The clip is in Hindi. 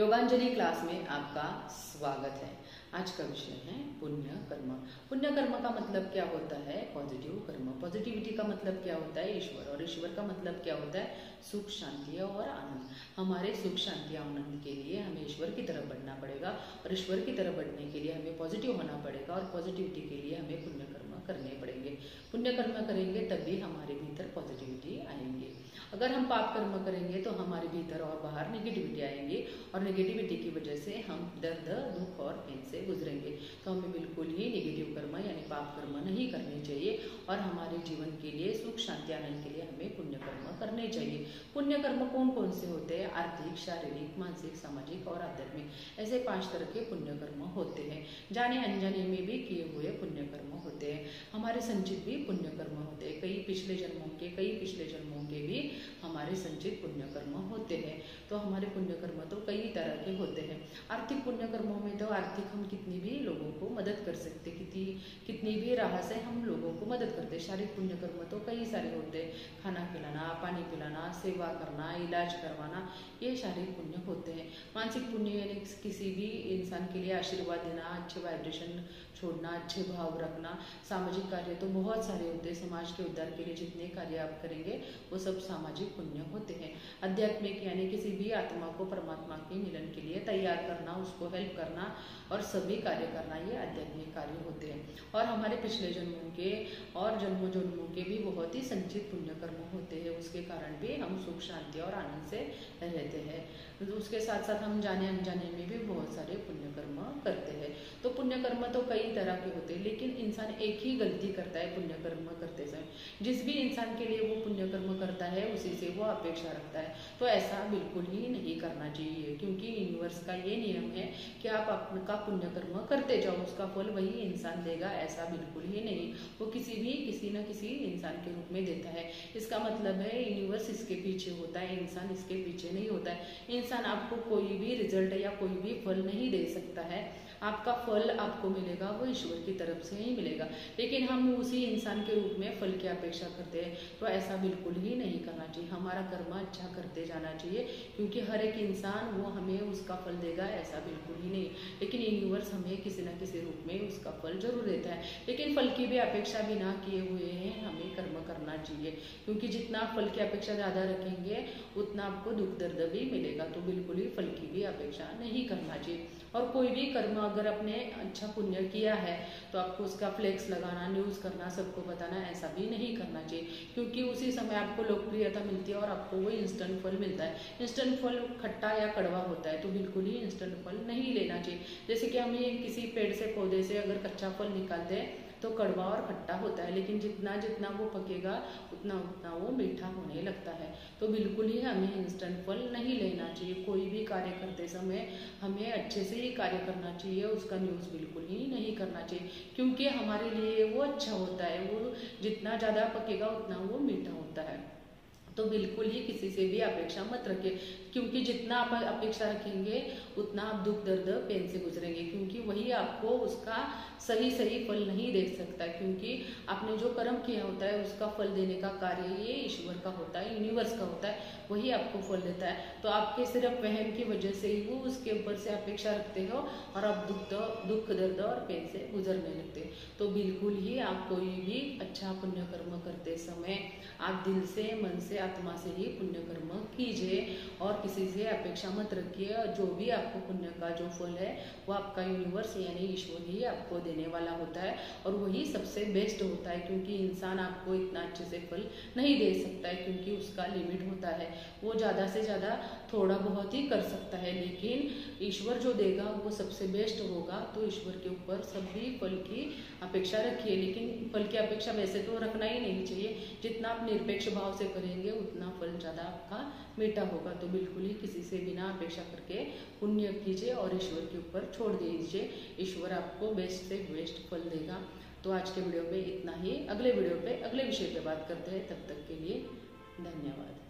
योगांजलि क्लास में आपका स्वागत है। आज का विषय है पुण्य कर्म। पुण्य कर्म का मतलब क्या होता है? पॉजिटिव कर्म। पॉजिटिविटी का मतलब क्या होता है? ईश्वर। और ईश्वर का मतलब क्या होता है? सुख, शांति और आनंद। हमारे सुख, शांति, आनंद के लिए हमें ईश्वर की तरफ बढ़ना पड़ेगा और ईश्वर की तरफ बढ़ने के लिए हमें पॉजिटिव होना पड़ेगा और पॉजिटिविटी के लिए हमें पुण्य कर्म करने पड़ेंगे। पुण्य कर्म करेंगे तभी हमारे भीतर पॉजिटिविटी आएंगी। अगर हम पाप कर्म करेंगे तो हमारे भीतर और बाहर नेगेटिविटी आएंगी और नेगेटिविटी की वजह से हम दर्द, दुख और पेन से गुजरेंगे। तो हमें बिल्कुल ही नेगेटिव कर्म यानी पाप कर्म नहीं करने चाहिए और हमारे जीवन के लिए सुख, शांति, आनंद के लिए हमें पुण्य कर्म करने चाहिए। पुण्य कर्म कौन कौन से होते हैं? आर्थिक, शारीरिक, मानसिक, सामाजिक और आध्यात्मिक, ऐसे 5 तरह के पुण्य कर्म होते हैं। जाने अनजाने में भी किए हुए पुण्य कर्म होते हैं। हमारे संचित भी पुण्य कर्म होते हैं। कई पिछले जन्मों के भी हमारे संचित पुण्य कर्म होते हैं। तो हमारे पुण्य कर्म तो कई तरह के होते हैं। आर्थिक पुण्य कर्मों में तो आर्थिक हम कितनी भी लोगों को मदद कर सकते, कितनी भी राह से हम लोगों को मदद करते। शारीरिक पुण्य कर्म तो कई सारे होते हैं। खाना खिलाना, पानी पिलाना, सेवा करना, इलाज करवाना, ये शारीरिक पुण्य होते हैं। मानसिक पुण्य यानी किसी भी इंसान के लिए आशीर्वाद देना, अच्छे वाइब्रेशन छोड़ना, अच्छे भाव रखना। सामाजिक कार्य तो बहुत सारे होते हैं। समाज के उद्धार के लिए जितने कार्य आप करेंगे वो सब सामाजिक पुण्य होते हैं। आध्यात्मिक यानी किसी भी आत्मा को परमात्मा के मिलन के लिए तैयार करना, उसको हेल्प करना और सभी कार्य करना, ये आध्यात्मिक कार्य होते हैं। और हमारे पिछले जन्मों के और जन्मों के भी बहुत ही संचित पुण्य कर्म होते हैं। उसके कारण भी हम सुख, शांति और आनंद से रहते हैं। उसके साथ साथ हम जाने अनजाने में भी बहुत सारे पुण्य कर्म करते हैं। तो पुण्य कर्म तो कई तरह के होते हैं, लेकिन इंसान एक ही गलती करता है पुण्य कर्म करते समय। जिस भी इंसान के लिए वो पुण्य कर्म करता है उसी से वो अपेक्षा रखता है। तो ऐसा बिल्कुल ही नहीं करना चाहिए, क्योंकि यूनिवर्स का ये नियम है कि आप आपका पुण्य कर्म करते जाओ, उसका फल वही इंसान देगा, ऐसा बिल्कुल ही नहीं। वो किसी न किसी इंसान के रूप में देता है। इसका मतलब है यूनिवर्स इसके पीछे होता है, इंसान इसके पीछे नहीं होता है। इंसान आपको कोई भी रिजल्ट या कोई भी फल नहीं दे सकता है। आपका फल आपको मिलेगा वो ईश्वर की तरफ से ही मिलेगा, लेकिन हम उसी इंसान के रूप में फल की अपेक्षा करते हैं। तो ऐसा बिल्कुल ही नहीं करना चाहिए। हमारा कर्म अच्छा करते जाना चाहिए, क्योंकि हर एक इंसान वो हमें उसका फल देगा, ऐसा बिल्कुल ही नहीं। लेकिन यूनिवर्स हमें किसी न किसी रूप में उसका फल जरूर देता है, लेकिन फल की भी अपेक्षा बिना किए हुए हैं हमें कर्म करना चाहिए, क्योंकि जितना फल की अपेक्षा ज़्यादा रखेंगे उतना आपको दुख दर्द भी मिलेगा। तो बिल्कुल ही फल की भी अपेक्षा नहीं करना चाहिए। और कोई भी कर्म अगर आपने अच्छा पुण्य किया है तो आपको उसका फ्लेक्स लगाना, न्यूज़ करना, सबको बताना, ऐसा भी नहीं करना चाहिए, क्योंकि उसी समय आपको लोकप्रियता मिलती है और आपको वो इंस्टेंट फल मिलता है। इंस्टेंट फल खट्टा या कड़वा होता है, तो बिल्कुल ही इंस्टेंट फल नहीं लेना चाहिए। जैसे कि हमें किसी पेड़ से, पौधे से अगर कच्चा फल निकालते हैं तो कड़वा और खट्टा होता है, लेकिन जितना जितना वो पकेगा उतना उतना वो मीठा होने लगता है। तो बिल्कुल ही हमें इंस्टेंट फल नहीं लेना चाहिए। कोई भी कार्य करते समय हमें अच्छे से ही कार्य करना चाहिए, उसका न्यूज़ बिल्कुल ही नहीं करना चाहिए, क्योंकि हमारे लिए वो अच्छा होता है। वो जितना ज़्यादा पकेगा उतना वो मीठा होता है। तो बिल्कुल ही किसी से भी अपेक्षा मत रखिए, क्योंकि जितना आप अपेक्षा रखेंगे उतना आप दुख दर्द पेन से गुजरेंगे, क्योंकि वही आपको उसका सही फल नहीं दे सकता, क्योंकि आपने जो कर्म किया होता है उसका फल देने का कार्य ये ईश्वर का होता है, यूनिवर्स का होता है, वही आपको फल देता है। तो आपके सिर्फ वहम की वजह से ही वो उसके ऊपर से अपेक्षा रखते हो और आप दुख दर्द और पेन से गुजरने लगते। तो बिल्कुल ही आप कोई भी अच्छा पुण्य कर्म करते समय आप दिल से, मन से, आत्मा से ही पुण्य कर्म कीजिए और किसी से अपेक्षा मत रखिए। और जो भी आपको पुण्य का जो फल है वो आपका यूनिवर्स यानी ईश्वर ही आपको देने वाला होता है, और वही सबसे बेस्ट होता है, क्योंकि इंसान आपको इतना अच्छे से फल नहीं दे सकता है, क्योंकि उसका लिमिट होता है। वो ज़्यादा से ज़्यादा थोड़ा बहुत ही कर सकता है, लेकिन ईश्वर जो देगा वो सबसे बेस्ट होगा। तो ईश्वर के ऊपर सभी फल की अपेक्षा रखिए, लेकिन फल की अपेक्षा वैसे तो रखना ही नहीं चाहिए। जितना आप निरपेक्ष भाव से करेंगे उतना फल ज़्यादा आपका मीठा होगा। तो बिल्कुल ही किसी से बिना अपेक्षा करके पुण्य कीजिए और ईश्वर के ऊपर छोड़ दीजिए। ईश्वर आपको बेस्ट से बेस्ट फल देगा। तो आज के वीडियो पे इतना ही। अगले वीडियो पे अगले विषय पे बात करते हैं। तब तक के लिए धन्यवाद।